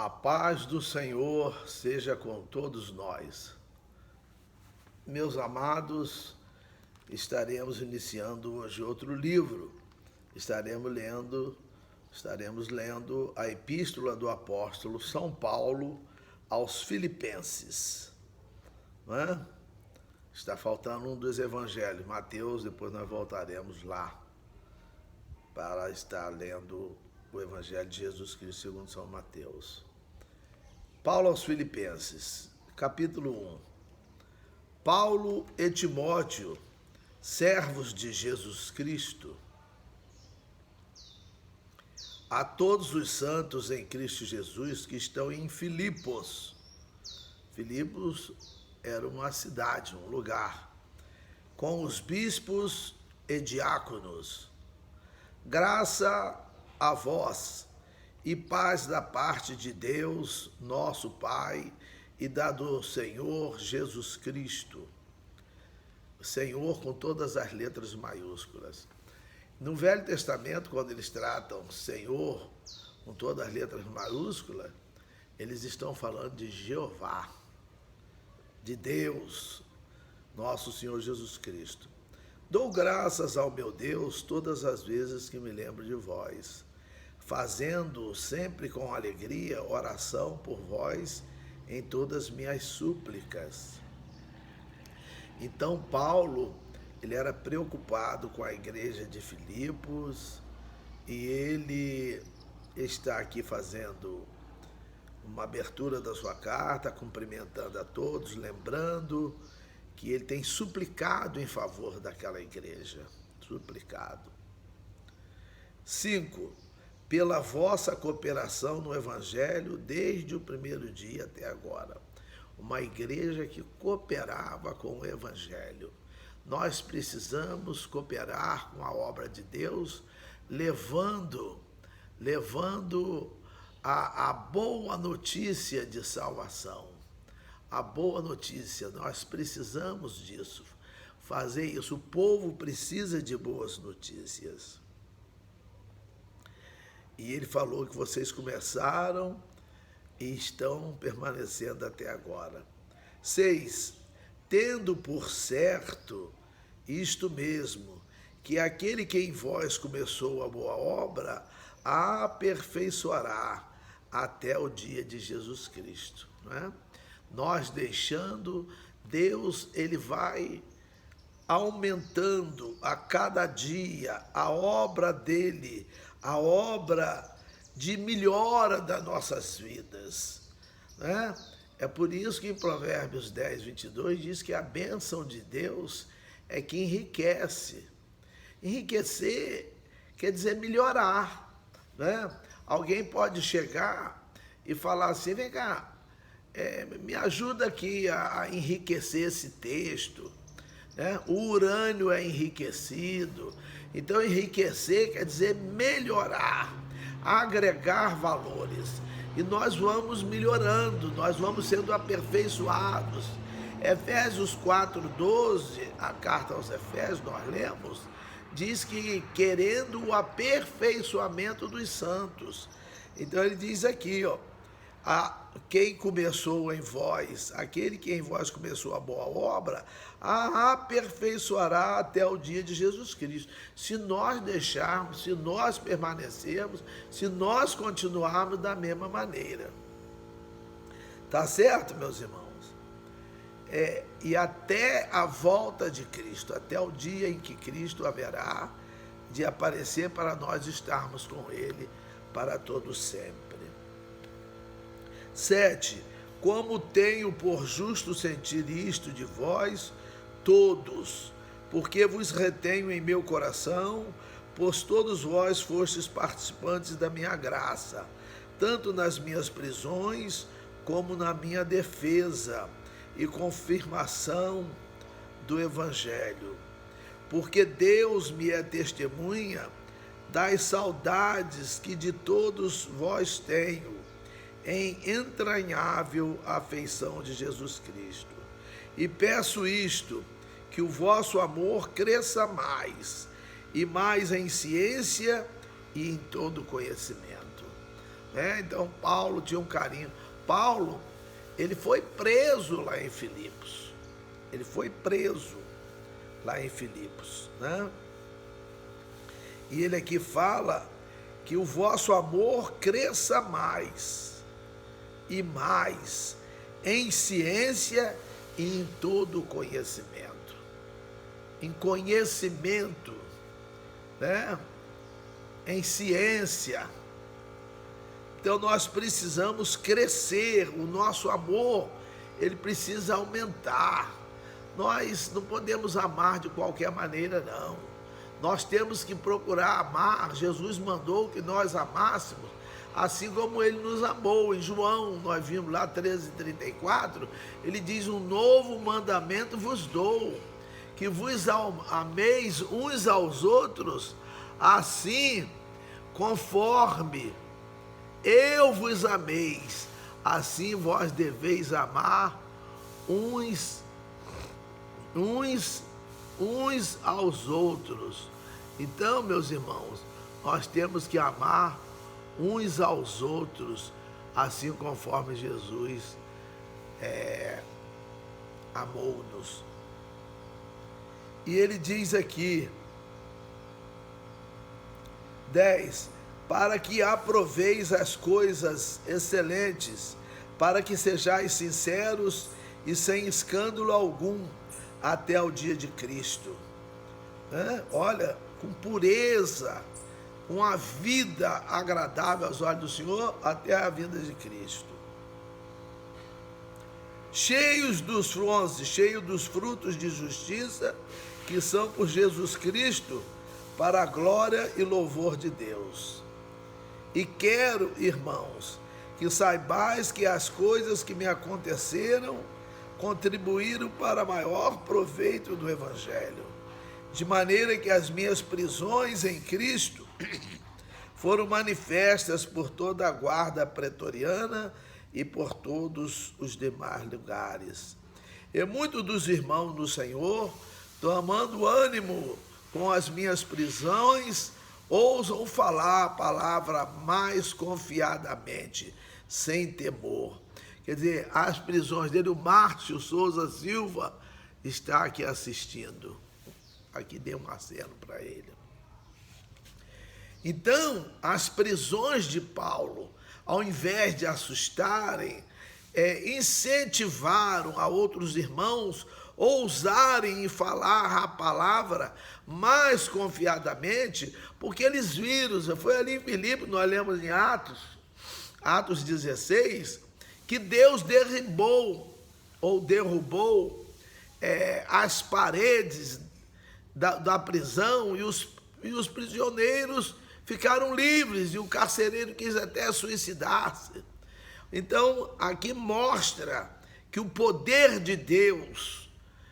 A paz do Senhor seja com todos nós. Meus amados, estaremos iniciando hoje outro livro. Estaremos lendo a Epístola do Apóstolo São Paulo aos Filipenses. Não é? Está faltando um dos evangelhos, Mateus, depois nós voltaremos lá para estar lendo o Evangelho de Jesus Cristo segundo São Mateus. Paulo aos Filipenses, capítulo 1. Paulo e Timóteo, servos de Jesus Cristo, a todos os santos em Cristo Jesus que estão em Filipos. Filipos era uma cidade, um lugar, com os bispos e diáconos. Graça a vós e paz da parte de Deus, nosso Pai, e da do Senhor Jesus Cristo. Senhor com todas as letras maiúsculas. No Velho Testamento, quando eles tratam Senhor com todas as letras maiúsculas, eles estão falando de Jeová, de Deus, nosso Senhor Jesus Cristo. Dou graças ao meu Deus todas as vezes que me lembro de vós, fazendo sempre com alegria oração por vós em todas as minhas súplicas. Então Paulo, ele era preocupado com a igreja de Filipos e ele está aqui fazendo uma abertura da sua carta, cumprimentando a todos, lembrando que ele tem suplicado em favor daquela igreja. Suplicado. 5. Pela vossa cooperação no Evangelho desde o primeiro dia até agora. Uma igreja que cooperava com o Evangelho. Nós precisamos cooperar com a obra de Deus, levando a boa notícia de salvação. A boa notícia, nós precisamos disso, fazer isso. O povo precisa de boas notícias. E ele falou que vocês começaram e estão permanecendo até agora. 6. Tendo por certo isto mesmo, que aquele que em vós começou a boa obra, a aperfeiçoará até o dia de Jesus Cristo. Não é? Nós deixando, Deus, ele vai aumentando a cada dia a obra dele, a obra de melhora das nossas vidas. Né? É por isso que em Provérbios 10, 22 diz que a bênção de Deus é que enriquece. Enriquecer quer dizer melhorar. Né? Alguém pode chegar e falar assim, vem cá, me ajuda aqui a enriquecer esse texto. Né? O urânio é enriquecido. Então, enriquecer quer dizer melhorar, agregar valores. E nós vamos melhorando, nós vamos sendo aperfeiçoados. Efésios 4:12, a carta aos Efésios, nós lemos, diz que querendo o aperfeiçoamento dos santos. Então, ele diz aqui, quem começou em vós, aquele que em vós começou a boa obra, a aperfeiçoará até o dia de Jesus Cristo. Se nós deixarmos, se nós permanecermos, se nós continuarmos da mesma maneira. Tá certo, meus irmãos? E até a volta de Cristo, até o dia em que Cristo haverá de aparecer para nós estarmos com Ele para todo sempre. 7. Como tenho por justo sentir isto de vós, todos, porque vos retenho em meu coração, pois todos vós fostes participantes da minha graça, tanto nas minhas prisões, como na minha defesa e confirmação do Evangelho. Porque Deus me é testemunha das saudades que de todos vós tenho, em entranhável afeição de Jesus Cristo. E peço isto, que o vosso amor cresça mais, e mais em ciência e em todo conhecimento. né? Então Paulo tinha um carinho. Paulo, ele foi preso lá em Filipos. Ele foi preso lá em Filipos, né? E ele aqui fala que o vosso amor cresça mais e mais em ciência e em todo conhecimento. Em conhecimento, né? Em ciência. Então nós precisamos crescer, o nosso amor, ele precisa aumentar. Nós não podemos amar de qualquer maneira, não. Nós temos que procurar amar. Jesus mandou que nós amássemos, assim como ele nos amou. Em João, nós vimos lá 13:34, ele diz: um novo mandamento vos dou, que vos ameis uns aos outros, assim conforme eu vos ameis, assim vós deveis amar uns aos outros. Então, meus irmãos, nós temos que amar uns aos outros, assim conforme Jesus amou-nos. E ele diz aqui, 10, para que aproveis as coisas excelentes, para que sejais sinceros e sem escândalo algum, até o dia de Cristo. Olha, com pureza, com a vida agradável aos olhos do Senhor, até a vinda de Cristo. Cheios dos frutos de justiça, que são por Jesus Cristo, para a glória e louvor de Deus. E quero, irmãos, que saibais que as coisas que me aconteceram contribuíram para maior proveito do Evangelho, de maneira que as minhas prisões em Cristo foram manifestas por toda a guarda pretoriana e por todos os demais lugares. E muitos dos irmãos no Senhor, tomando ânimo com as minhas prisões, ousam falar a palavra mais confiadamente, sem temor. Quer dizer, as prisões dele, o Márcio Souza Silva está aqui assistindo. Aqui dei um aceno para ele. Então, as prisões de Paulo, ao invés de assustarem, incentivaram a outros irmãos ousarem em falar a palavra mais confiadamente, porque eles viram, foi ali em Filipos, nós lemos em Atos 16, que Deus derrubou as paredes da prisão e os prisioneiros ficaram livres, e o carcereiro quis até suicidar-se. Então, aqui mostra que o poder de Deus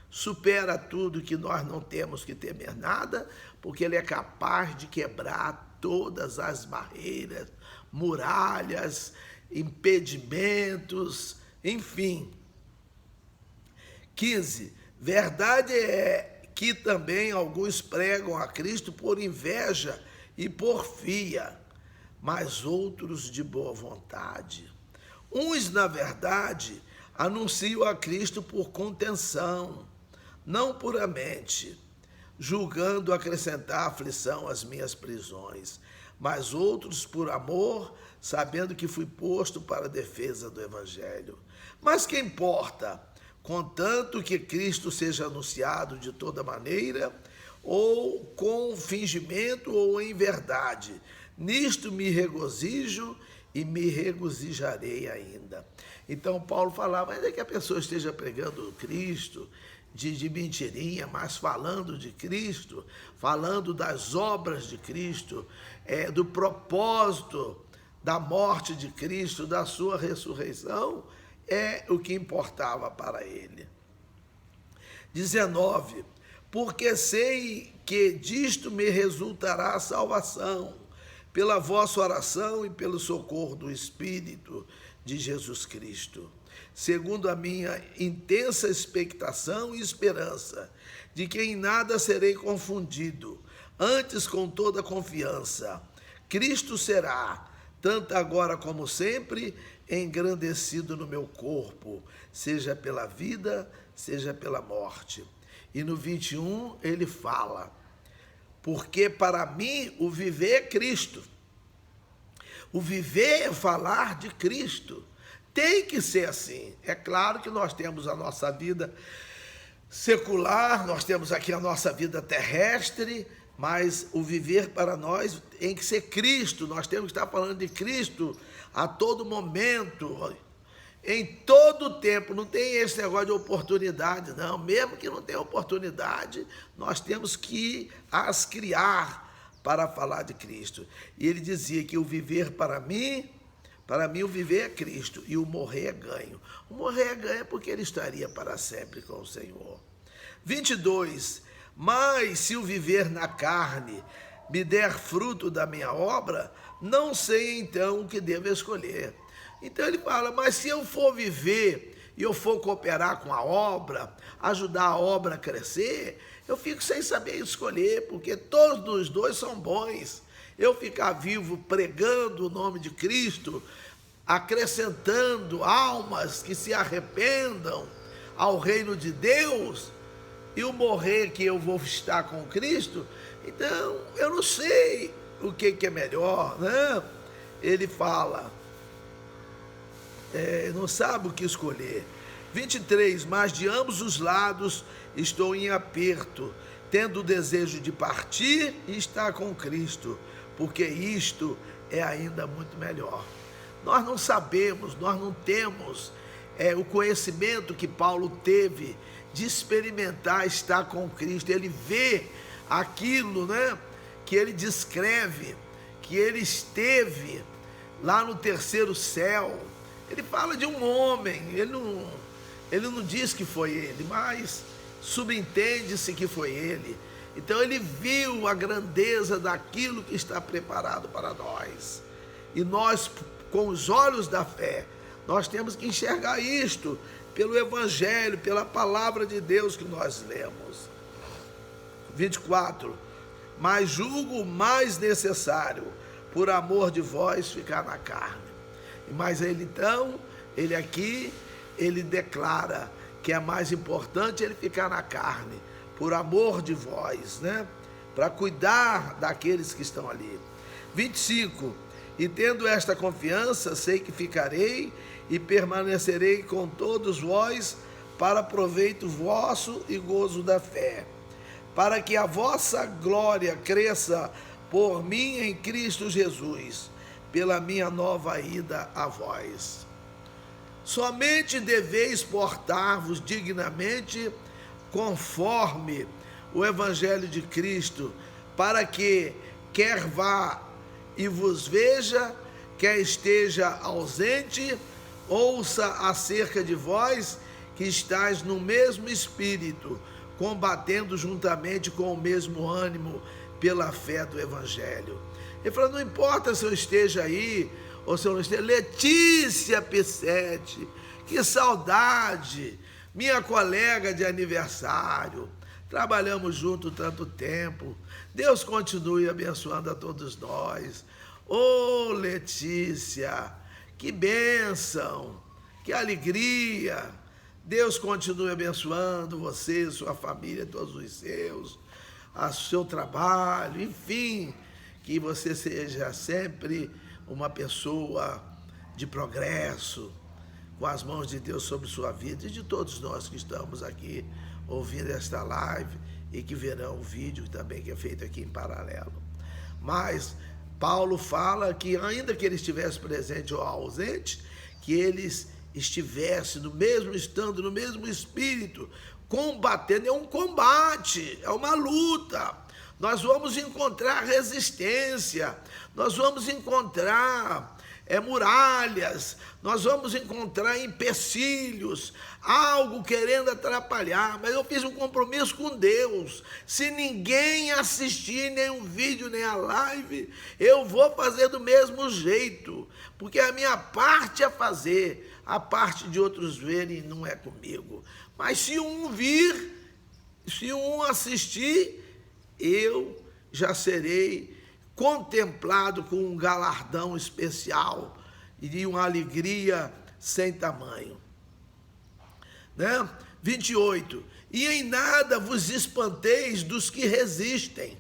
supera tudo, que nós não temos que temer nada, porque ele é capaz de quebrar todas as barreiras, muralhas, impedimentos, enfim. 15. Verdade é que também alguns pregam a Cristo por inveja e porfia, mas outros de boa vontade. Uns, na verdade, anunciam a Cristo por contenção, não puramente, julgando acrescentar aflição às minhas prisões, mas outros por amor, sabendo que fui posto para a defesa do Evangelho. Mas que importa, contanto que Cristo seja anunciado de toda maneira, ou com fingimento ou em verdade. Nisto me regozijo e me regozijarei ainda. Então Paulo falava, ainda que a pessoa esteja pregando Cristo de mentirinha, mas falando de Cristo, falando das obras de Cristo, do propósito da morte de Cristo, da sua ressurreição, é o que importava para ele. 19. Porque sei que disto me resultará a salvação, pela vossa oração e pelo socorro do Espírito de Jesus Cristo, segundo a minha intensa expectação e esperança, de que em nada serei confundido, antes com toda confiança, Cristo será, tanto agora como sempre, engrandecido no meu corpo, seja pela vida, seja pela morte. E no 21 ele fala, porque para mim o viver é Cristo. O viver é falar de Cristo. Tem que ser assim. É claro que nós temos a nossa vida secular, nós temos aqui a nossa vida terrestre, mas o viver para nós tem que ser Cristo. Nós temos que estar falando de Cristo a todo momento, em todo tempo. Não tem esse negócio de oportunidade, não. Mesmo que não tenha oportunidade, nós temos que as criar para falar de Cristo. E ele dizia que o viver para mim o viver é Cristo e o morrer é ganho. O morrer é ganho porque ele estaria para sempre com o Senhor. 22. Mas se o viver na carne me der fruto da minha obra, não sei então o que devo escolher. Então ele fala, mas se eu for viver e eu for cooperar com a obra, ajudar a obra a crescer, eu fico sem saber escolher, porque todos os dois são bons. Eu ficar vivo pregando o nome de Cristo, acrescentando almas que se arrependam ao reino de Deus, e o morrer que eu vou estar com Cristo, então eu não sei o que é melhor, né? Ele fala, não sabe o que escolher. 23, mas de ambos os lados estou em aperto, tendo o desejo de partir e estar com Cristo, porque isto é ainda muito melhor. Nós não sabemos, nós não temos o conhecimento que Paulo teve de experimentar estar com Cristo. Ele vê aquilo, né, que ele descreve, que ele esteve lá no terceiro céu. Ele fala de um homem, ele não diz que foi ele, mas subentende-se que foi ele. Então ele viu a grandeza daquilo que está preparado para nós. E nós, com os olhos da fé, nós temos que enxergar isto pelo Evangelho, pela palavra de Deus que nós lemos. 24. Mas julgo mais necessário, por amor de vós, ficar na carne. Mas ele então, ele declara que é mais importante ele ficar na carne, por amor de vós, né? Para cuidar daqueles que estão ali. 25. E tendo esta confiança, sei que ficarei e permanecerei com todos vós para proveito vosso e gozo da fé, para que a vossa glória cresça por mim em Cristo Jesus, pela minha nova ida a vós. Somente deveis portar-vos dignamente conforme o Evangelho de Cristo, para que, quer vá e vos veja, quer esteja ausente, ouça acerca de vós que estáis no mesmo espírito, combatendo juntamente com o mesmo ânimo pela fé do Evangelho. Ele falou, não importa se eu esteja aí ou se eu não esteja. Letícia Pissetti, que saudade, minha colega de aniversário, trabalhamos juntos tanto tempo, Deus continue abençoando a todos nós. Ô Letícia, que bênção, que alegria, Deus continue abençoando você, sua família, todos os seus, o seu trabalho, enfim, que você seja sempre uma pessoa de progresso, com as mãos de Deus sobre sua vida e de todos nós que estamos aqui ouvindo esta live e que verão o vídeo também que é feito aqui em paralelo. Mas Paulo fala que ainda que ele estivesse presente ou ausente, que eles estivessem estando no mesmo espírito, combatendo. É um combate, é uma luta. Nós vamos encontrar resistência, nós vamos encontrar muralhas, nós vamos encontrar empecilhos, algo querendo atrapalhar, mas eu fiz um compromisso com Deus, se ninguém assistir nenhum vídeo, nem a live, eu vou fazer do mesmo jeito, porque a minha parte é fazer, a parte de outros verem não é comigo, mas se um vir, se um assistir, eu já serei contemplado com um galardão especial e de uma alegria sem tamanho. Né? 28. E em nada vos espanteis dos que resistem,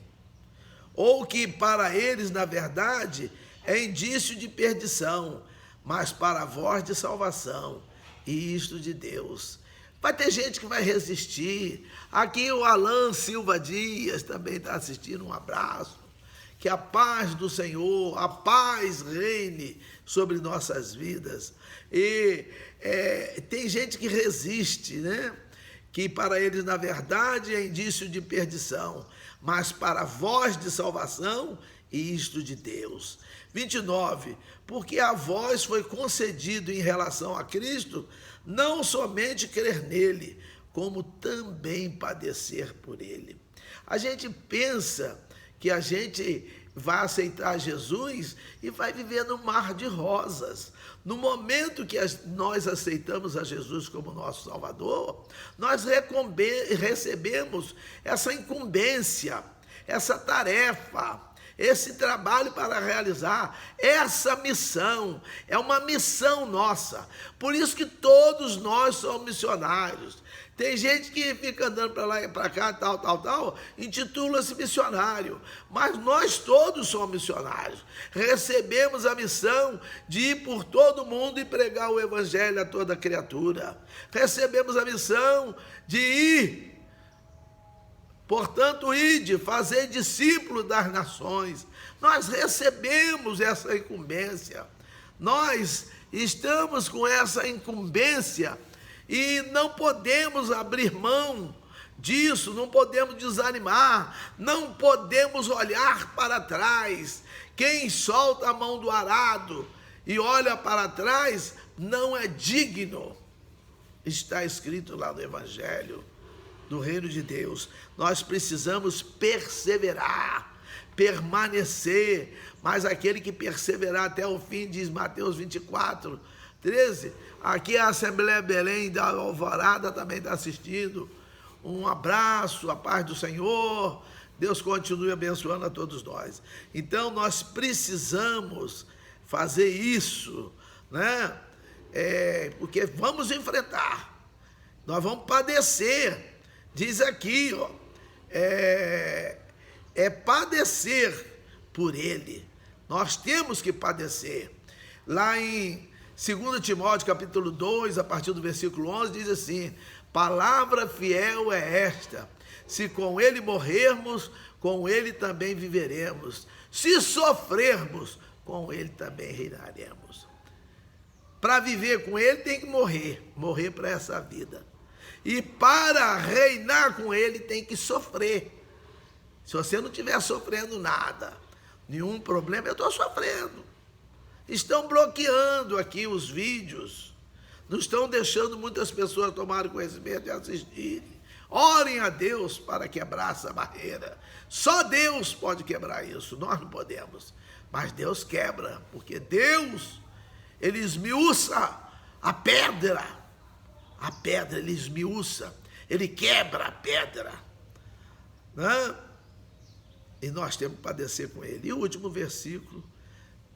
ou que para eles, na verdade, é indício de perdição, mas para vós de salvação, e isto de Deus. Vai ter gente que vai resistir. Aqui o Alan Silva Dias também está assistindo, um abraço. Que a paz do Senhor, a paz reine sobre nossas vidas. E tem gente que resiste, né? Que para eles, na verdade, é indício de perdição, mas para vós de salvação, e isto de Deus. 29. Porque a vós foi concedido em relação a Cristo, não somente crer nele, como também padecer por ele. A gente pensa que a gente vai aceitar Jesus e vai viver no mar de rosas. No momento que nós aceitamos a Jesus como nosso Salvador, nós recebemos essa incumbência, essa tarefa, esse trabalho para realizar, essa missão, é uma missão nossa. Por isso que todos nós somos missionários. Tem gente que fica andando para lá e para cá, tal, intitula-se missionário. Mas nós todos somos missionários. Recebemos a missão de ir por todo mundo e pregar o evangelho a toda criatura. Recebemos a missão de ir, portanto, ide, fazer discípulos das nações. Nós recebemos essa incumbência. Nós estamos com essa incumbência e não podemos abrir mão disso, não podemos desanimar, não podemos olhar para trás. Quem solta a mão do arado e olha para trás não é digno. Está escrito lá no Evangelho do Reino de Deus. Nós precisamos perseverar, permanecer, mas aquele que perseverar até o fim, diz Mateus 24, 13, aqui a Assembleia Belém da Alvorada também está assistindo. Um abraço, a paz do Senhor, Deus continue abençoando a todos nós. Então nós precisamos fazer isso, né? Porque vamos enfrentar, nós vamos padecer. Diz aqui, ó, padecer por ele. Nós temos que padecer. Lá em 2 Timóteo, capítulo 2, a partir do versículo 11, diz assim: palavra fiel é esta, se com ele morrermos, com ele também viveremos. Se sofrermos, com ele também reinaremos. Para viver com ele tem que morrer para essa vida. E para reinar com ele tem que sofrer. Se você não estiver sofrendo nada, nenhum problema, eu estou sofrendo. Estão bloqueando aqui os vídeos, não estão deixando muitas pessoas tomarem conhecimento e assistirem. Orem a Deus para quebrar essa barreira. Só Deus pode quebrar isso, nós não podemos. Mas Deus quebra, porque Deus, ele esmiuça a pedra, ele esmiuça, ele quebra a pedra, né? E nós temos que padecer com ele. E o último versículo: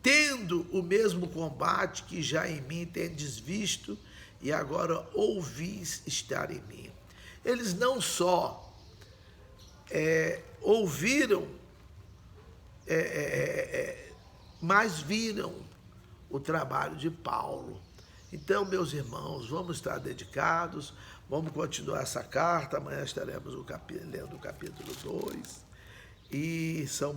tendo o mesmo combate que já em mim tendes visto, e agora ouvis estar em mim. Eles não só ouviram, mas viram o trabalho de Paulo. Então, meus irmãos, vamos estar dedicados, vamos continuar essa carta. Amanhã estaremos lendo o capítulo 2. E são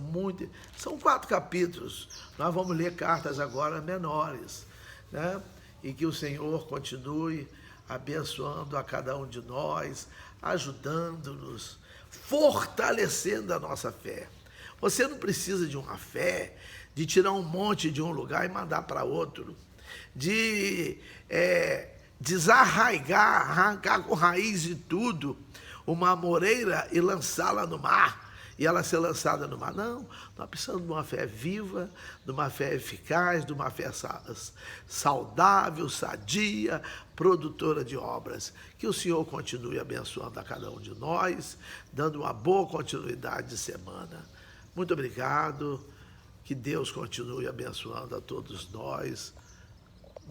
4 capítulos. Nós vamos ler cartas agora menores, né? E que o Senhor continue abençoando a cada um de nós, ajudando-nos, fortalecendo a nossa fé. Você não precisa de uma fé de tirar um monte de um lugar e mandar para outro, de desarraigar, arrancar com raiz de tudo uma amoreira e lançá-la no mar, e ela ser lançada no mar. Não, nós precisamos de uma fé viva, de uma fé eficaz, de uma fé saudável, sadia, produtora de obras. Que o Senhor continue abençoando a cada um de nós, dando uma boa continuidade de semana. Muito obrigado, Que Deus continue abençoando a todos nós.